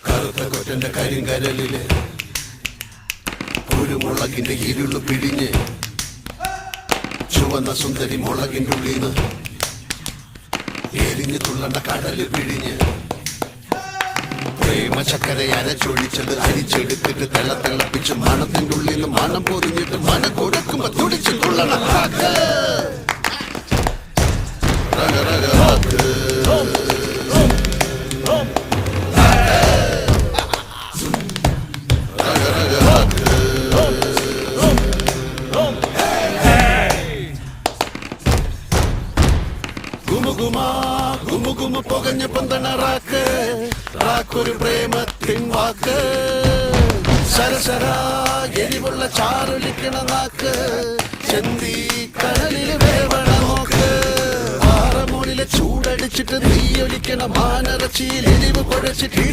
കറുത്ത കൊറ്റന്റെ കരിങ്കരലില് കുരുമുളകിന്റെ ഇരുള് പിടിഞ്ഞ് ചുവന്ന സുന്ദരി മുളകിന്റെ ഉള്ളിന്ന് എരിഞ്ഞു തുള്ളണ്ട കടല് പിടിഞ്ഞ് പ്രേമ ചക്കര അരച്ചൊഴിച്ചത് അരിച്ചെടുത്തിട്ട് തിളപ്പിച്ച് മണത്തിന്റെ ഉള്ളിൽ മണം പൊതിഞ്ഞിട്ട് മണം കൊടുക്കുമ്പോ തുടിച്ചു തുള്ളണ ഗുമുഗുമ പുകഞ്ഞ പന്തണ റാക്കൊരു പ്രേമത്തിൻ വാക്ക് സരസരാ എരിവുള്ള ചാറൊലിക്കണ നാക്ക് ചെന്തി കടലില് വേവണ നോക്ക് പാറമൂളിലെ ചൂടടിച്ചിട്ട് തീയൊലിക്കണ മാനറച്ചിയിൽ എരിവ് കുഴച്ചിട്ട്